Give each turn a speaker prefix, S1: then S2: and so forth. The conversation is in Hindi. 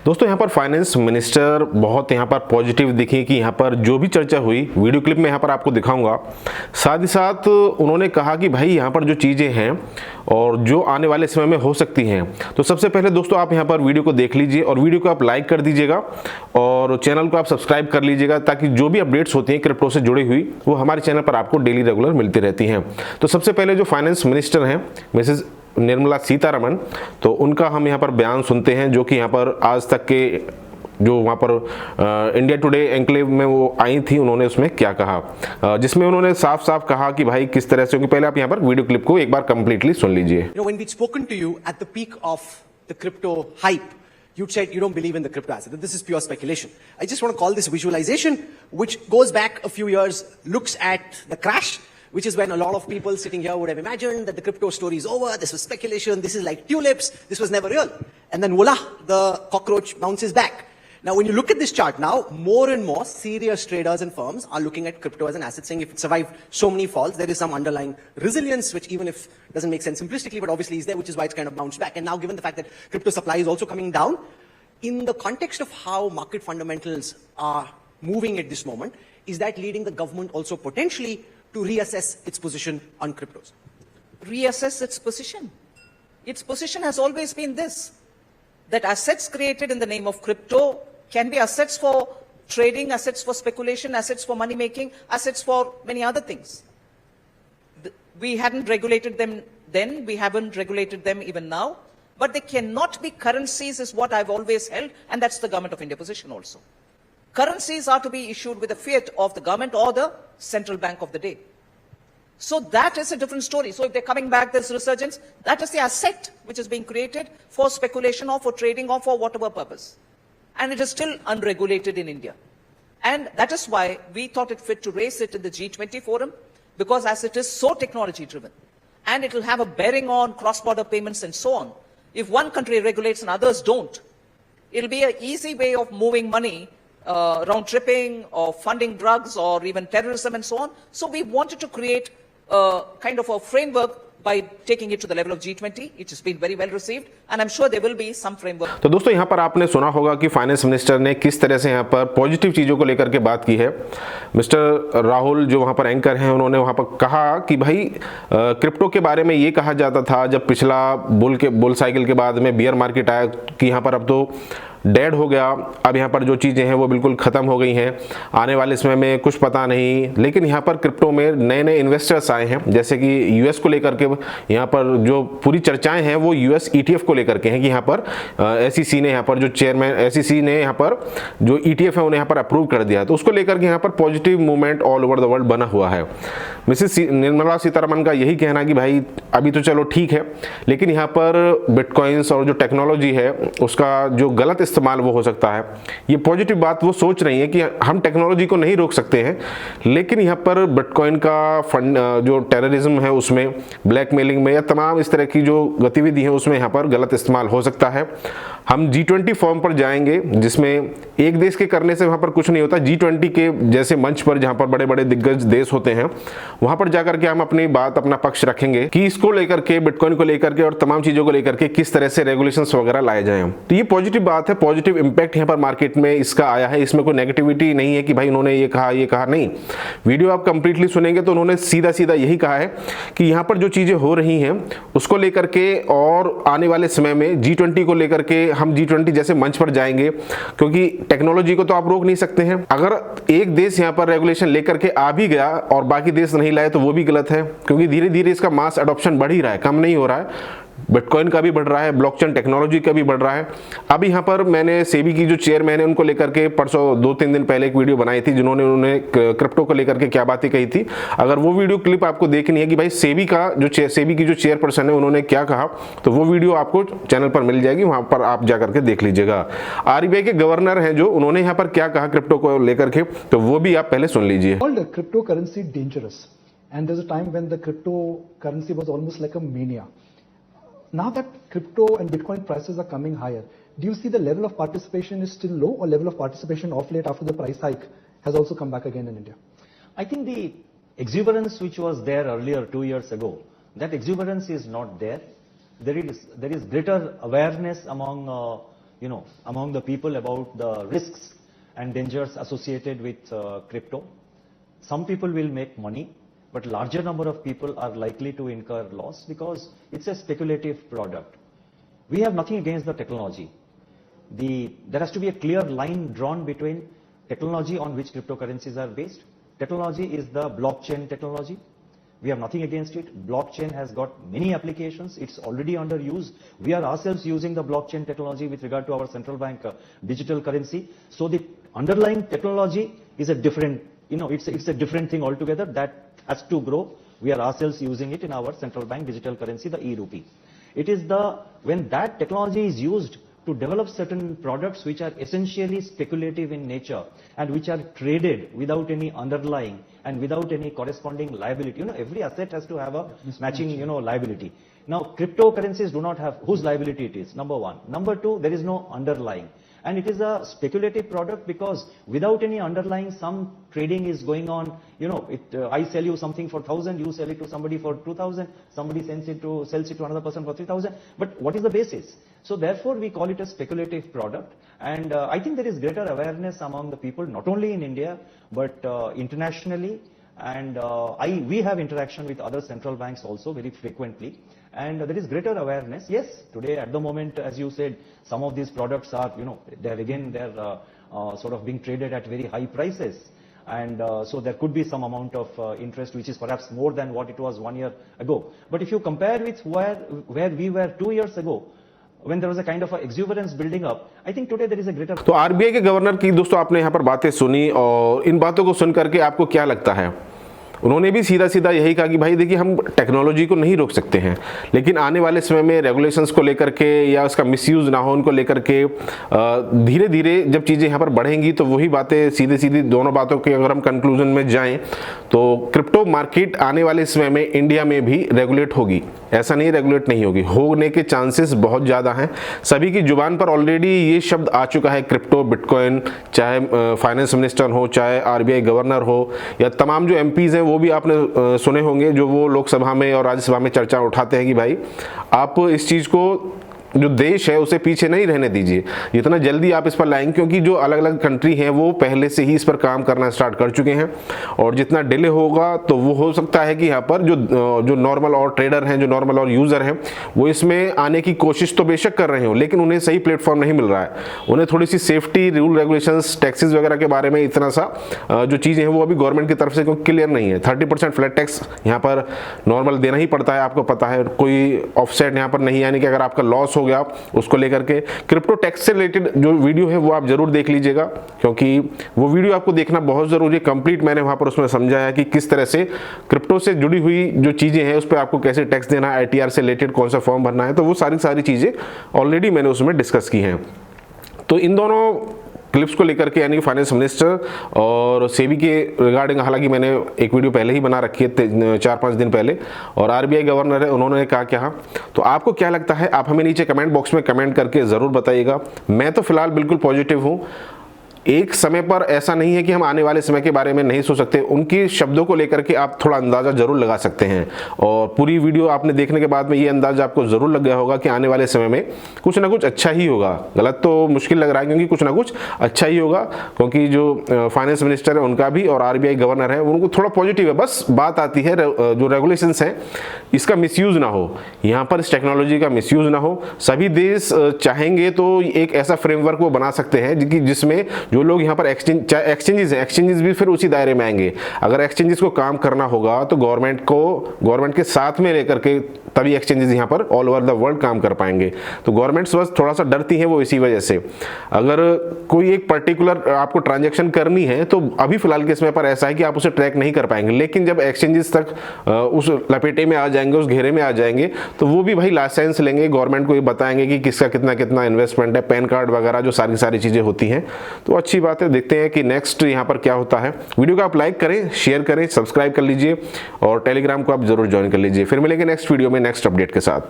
S1: दोस्तों यहाँ पर फाइनेंस मिनिस्टर बहुत यहाँ पर पॉजिटिव दिखी कि यहाँ पर जो भी चर्चा हुई वीडियो क्लिप में यहाँ पर आपको दिखाऊंगा। साथ ही साथ उन्होंने कहा कि भाई यहाँ पर जो चीज़ें हैं और जो आने वाले समय में हो सकती हैं, तो सबसे पहले दोस्तों आप यहाँ पर वीडियो को देख लीजिए और वीडियो को आप लाइक कर दीजिएगा और चैनल को आप सब्सक्राइब कर लीजिएगा ताकि जो भी अपडेट्स होती हैं क्रिप्टो से जुड़ी हुई वो हमारे चैनल पर आपको डेली रेगुलर मिलती रहती हैं। तो सबसे पहले जो फाइनेंस मिनिस्टर हैं मिसेज निर्मला सीतारमण, तो उनका हम यहाँ पर बयान सुनते हैं जो कि यहाँ पर आज तक के जो वहाँ पर इंडिया टुडे एनक्लेव में वो आई थी, उन्होंने उसमें क्या कहा, जिसमें उन्होंने साफ साफ कहा कि भाई किस तरह से, क्योंकि पहले आप यहाँ पर वीडियो क्लिप को एक बार कंप्लीटली सुन लीजिए।
S2: When we'd spoken to you at the peak of the crypto hype, you'd said you don't believe in the crypto asset, that this is pure speculation. I just want to call this visualization, which goes back a few years, looks at the crash, which is when a lot of people sitting here would have imagined that the crypto story is over, this was speculation, this is like tulips, this was never real. And then voila, the cockroach bounces back. Now, when you look at this chart now, more and more serious traders and firms are looking at crypto as an asset, saying if it survived so many falls, there is some underlying resilience, which even if doesn't make sense simplistically, but obviously is there, which is why it's kind of bounced back. And now, given the fact that crypto supply is also coming down, in the context of how market fundamentals are moving at this moment, is that leading the government also potentially to reassess its position on cryptos?
S3: Reassess its position. Its position has always been this, that assets created in the name of crypto can be assets for trading, assets for speculation, assets for money making, assets for many other things. We hadn't regulated them then, we haven't regulated them even now, but they cannot be currencies is what I've always held, and that's the Government of India position also. Currencies are to be issued with the fiat of the government or the central bank of the day. So that is a different story. So if they're coming back, there's resurgence, that is the asset which is being created for speculation or for trading or for whatever purpose. And it is still unregulated in India. And that is why we thought it fit to raise it in the G20 forum, because as it is so technology driven, and it will have a bearing on cross-border payments and so on. If one country regulates and others don't, it'll be an easy way of moving money, round tripping or funding drugs or even terrorism and so on. So we wanted to create a kind of a framework by taking it to the level of G20. It has been very well received, and I'm sure there will be some framework.
S1: तो दोस्तों यहाँ पर आपने सुना होगा कि फाइनेंस मिनिस्टर ने किस तरह से यहाँ पर पॉजिटिव चीज़ों को लेकर के बात की है। मिस्टर राहुल जो वहाँ पर एंकर हैं, उन्होंने वहाँ पर कहा कि भाई क्रिप्टो के बारे में ये कहा जाता था जब पिछला बुल साइकिल के बाद में बियर मार्केट आया कि यहाँ पर अब तो डेड हो गया, अब यहाँ पर जो चीज़ें हैं वो बिल्कुल ख़त्म हो गई हैं, आने वाले समय में कुछ पता नहीं। लेकिन यहाँ पर क्रिप्टो में नए नए इन्वेस्टर्स आए हैं, जैसे कि यूएस को लेकर के यहाँ पर जो पूरी चर्चाएं हैं वो यूएस ईटीएफ को लेकर के हैं कि यहाँ पर एसईसी ने यहाँ पर जो चेयरमैन एसईसी ने यहाँ पर जो ईटीएफ है उन्हें यहाँ पर अप्रूव कर दिया, तो उसको लेकर के यहाँ पर positive movement all over the world बना हुआ है। मिसेस निर्मला सीतारमण का यही कहना कि भाई अभी तो चलो ठीक है, लेकिन यहाँ पर बिटकॉइंस और जो टेक्नोलॉजी है उसका जो गलत इस्तेमाल वो हो सकता है। ये पॉजिटिव बात वो सोच रही है कि हम टेक्नोलॉजी को नहीं रोक सकते हैं, लेकिन यहाँ पर बिटकॉइन का फंड जो टेररिज्म है उसमें, ब्लैकमेलिंग में या तमाम इस तरह की जो गतिविधि है उसमें यहाँ पर गलत इस्तेमाल हो सकता है। हम G20 फॉर्म पर जाएंगे जिसमें एक देश के करने से वहाँ पर कुछ नहीं होता। G20 के जैसे मंच पर जहाँ पर बड़े बड़े दिग्गज देश होते हैं वहाँ पर जाकर के हम अपनी बात अपना पक्ष रखेंगे कि इसको लेकर के, बिटकॉइन को लेकर के और तमाम चीज़ों को लेकर के किस तरह से रेगुलेशंस वगैरह लाए जाएं। तो ये पॉजिटिव बात है, पॉजिटिव इम्पैक्ट यहाँ पर मार्केट में इसका आया है। इसमें कोई नेगेटिविटी नहीं है कि भाई उन्होंने ये कहा नहीं। वीडियो आप कंप्लीटली सुनेंगे तो उन्होंने सीधा सीधा यही कहा है कि यहाँ पर जो चीज़ें हो रही हैं उसको लेकर के और आने वाले समय में G20 को लेकर के हम G20 जैसे मंच पर जाएंगे, क्योंकि टेक्नोलॉजी को तो आप रोक नहीं सकते हैं। अगर एक देश यहाँ पर रेगुलेशन लेकर के आ भी गया और बाकी देश नहीं लाए तो वो भी गलत है, क्योंकि धीरे धीरे इसका मास अडॉप्शन बढ़ ही रहा है, कम नहीं हो रहा है। बिटकॉइन का भी बढ़ रहा है, ब्लॉकचेन टेक्नोलॉजी का भी बढ़ रहा है। अब यहाँ पर मैंने सेबी की जो चेयरमैन है उनको लेकर के परसों 2-3 दिन पहले एक वीडियो बनाई थी जिन्होंने उन्होंने क्रिप्टो को लेकर के क्या बातें कही थी। अगर वो वीडियो क्लिप आपको देखनी है कि भाई सेबी की जो चेयरपर्सन है उन्होंने क्या कहा, तो वो वीडियो आपको चैनल पर मिल जाएगी, वहां पर आप जाकर के देख लीजिएगा। आरबीआई के गवर्नर हैं जो, उन्होंने यहाँ पर क्या कहा क्रिप्टो को लेकर के, तो वो भी आप पहले सुन लीजिए।
S4: Crypto currency dangerous and there is a time when the crypto currency was almost like a mania. Now that crypto and Bitcoin prices are coming higher, do you see the level of participation is still low, or level of participation off late after the price hike has also come back again in India?
S5: I think the exuberance which was there earlier 2 years ago, that exuberance is not there. There is greater awareness among among the people about the risks and dangers associated with crypto. Some people will make money, but larger number of people are likely to incur loss because it's a speculative product. We have nothing against the technology. There has to be a clear line drawn between technology on which cryptocurrencies are based. Technology is the blockchain technology. We have nothing against it. Blockchain has got many applications. It's already under use. We are ourselves using the blockchain technology with regard to our central bank digital currency. So the underlying technology is a different, it's a different thing altogether that has to grow. We are ourselves using it in our central bank digital currency, the e-rupee. It is when that technology is used to develop certain products which are essentially speculative in nature and which are traded without any underlying and without any corresponding liability. Every asset has to have a matching, liability. Now, cryptocurrencies do not have whose liability it is, number one. Number two, there is no underlying. And it is a speculative product because without any underlying, some trading is going on. I sell you something for 1,000, you sell it to somebody for 2,000, somebody sells it to another person for 3,000. But what is the basis? So therefore, we call it a speculative product. And I think there is greater awareness among the people, not only in India, but internationally. And we have interaction with other central banks also very frequently. And there is greater awareness. Yes, today at the moment, as you said, some of these products are, they're sort of being traded at very high prices. And so there could be some amount of interest, which is perhaps more than what it was 1 year ago. But if you compare with where we were 2 years ago, when there was a kind of exuberance building up, I think today there is a greater.
S1: तो आरबीआई के गवर्नर की दोस्तों आपने यहाँ पर बातें सुनी, और इन बातों को सुन करके आपको क्या लगता है? उन्होंने भी सीधा सीधा यही कहा कि भाई देखिए, हम टेक्नोलॉजी को नहीं रोक सकते हैं, लेकिन आने वाले समय में रेगुलेशंस को लेकर के या उसका मिसयूज ना हो उनको लेकर के धीरे धीरे जब चीज़ें यहाँ पर बढ़ेंगी तो वही बातें सीधे सीधी दोनों बातों के अगर हम कंक्लूजन में जाएं तो क्रिप्टो मार्केट आने वाले समय में इंडिया में भी रेगुलेट होगी। ऐसा नहीं रेगुलेट नहीं होगी, होने के चांसेस बहुत ज़्यादा हैं। सभी की जुबान पर ऑलरेडी ये शब्द आ चुका है, क्रिप्टो, बिटकॉइन, चाहे फाइनेंस मिनिस्टर हो, चाहे आरबीआई गवर्नर हो, या तमाम जो एमपीज़ हैं वो भी आपने सुने होंगे जो वो लोकसभा में और राज्यसभा में चर्चा उठाते हैं कि भाई आप इस चीज़ को, जो देश है उसे पीछे नहीं रहने दीजिए, जितना जल्दी आप इस पर लाएंगे, क्योंकि जो अलग अलग कंट्री हैं वो पहले से ही इस पर काम करना स्टार्ट कर चुके हैं, और जितना डिले होगा तो वो हो सकता है कि यहाँ पर जो नॉर्मल और ट्रेडर हैं, जो नॉर्मल और यूज़र हैं, वो इसमें आने की कोशिश तो बेशक कर रहे हो, लेकिन उन्हें सही प्लेटफॉर्म नहीं मिल रहा है। उन्हें थोड़ी सी सेफ्टी रूल रेगुलेशंस, टैक्सेस वगैरह के बारे में इतना सा जो चीज़ें हैं वो अभी गवर्नमेंट की तरफ से क्लियर नहीं है। 30% फ्लैट टैक्स यहाँ पर नॉर्मल देना ही पड़ता है, आपको पता है, कोई ऑफसेट यहाँ पर नहीं, यानी कि अगर आपका लॉस हो गया उसको लेकर के। क्रिप्टो टैक्स से रिलेटेड जो वीडियो है वो आप जरूर देख लीजिएगा, क्योंकि वो वीडियो आपको देखना बहुत जरूरी है। कंप्लीट मैंने वहां पर उसमें समझाया कि किस तरह से क्रिप्टो से जुड़ी हुई जो चीजें हैं उस पर आपको कैसे टैक्स देना है, आईटीआर से रिलेटेड कौन सा फॉर्म भरना है, तो वो सारी चीजें ऑलरेडी मैंने उसमें डिस्कस की हैं। तो इन दोनों क्लिप्स को लेकर के, यानी कि फाइनेंस मिनिस्टर और सेबी के रिगार्डिंग, हालांकि मैंने एक वीडियो पहले ही बना रखी है 4-5 दिन पहले, और आरबीआई गवर्नर है, उन्होंने क्या तो आपको क्या लगता है आप हमें नीचे कमेंट बॉक्स में कमेंट करके ज़रूर बताइएगा। मैं तो फिलहाल बिल्कुल पॉजिटिव हूँ। एक समय पर ऐसा नहीं है कि हम आने वाले समय के बारे में नहीं सोच सकते, उनके शब्दों को लेकर के आप थोड़ा अंदाज़ा जरूर लगा सकते हैं, और पूरी वीडियो आपने देखने के बाद में ये अंदाज़ा आपको ज़रूर लग गया होगा कि आने वाले समय में कुछ ना कुछ अच्छा ही होगा। गलत तो मुश्किल लग रहा है, क्योंकि कुछ ना कुछ अच्छा ही होगा, क्योंकि जो फाइनेंस मिनिस्टर है उनका भी और आरबीआई गवर्नर है उनको थोड़ा पॉजिटिव है। बस बात आती है जो रेगुलेशंस हैं इसका मिसयूज़ ना हो, यहाँ पर इस टेक्नोलॉजी का मिसयूज़ ना हो। सभी देश चाहेंगे तो एक ऐसा फ्रेमवर्क वो बना सकते हैं जिसमें जो लोग यहाँ पर एक्सचेंजेस हैं, एक्सचेंजेस भी फिर उसी दायरे में आएंगे। अगर एक्सचेंजेस को काम करना होगा तो गवर्नमेंट के साथ में लेकर के तभी एक्सचेंजेस यहाँ पर ऑल ओवर द वर्ल्ड काम कर पाएंगे। तो गवर्नमेंट्स बस थोड़ा सा डरती हैं वो इसी वजह से। अगर कोई एक पर्टिकुलर आपको ट्रांजैक्शन करनी है तो अभी फिलहाल के समय पर ऐसा है कि आप उसे ट्रैक नहीं कर पाएंगे, लेकिन जब एक्सचेंजेस तक उस लपेटे में आ जाएंगे, उस घेरे में आ जाएंगे, तो वो भी भाई लाइसेंस लेंगे, गवर्नमेंट को ये बताएंगे कि किसका कितना कितना इन्वेस्टमेंट है, पैन कार्ड वगैरह जो सारी चीज़ें होती हैं। तो अच्छी बात है, देखते हैं कि नेक्स्ट यहाँ पर क्या होता है। वीडियो को आप लाइक करें, शेयर करें, सब्सक्राइब कर लीजिए, और टेलीग्राम को आप जरूर ज्वाइन कर लीजिए। फिर मिलेंगे नेक्स्ट वीडियो में नेक्स्ट अपडेट के साथ।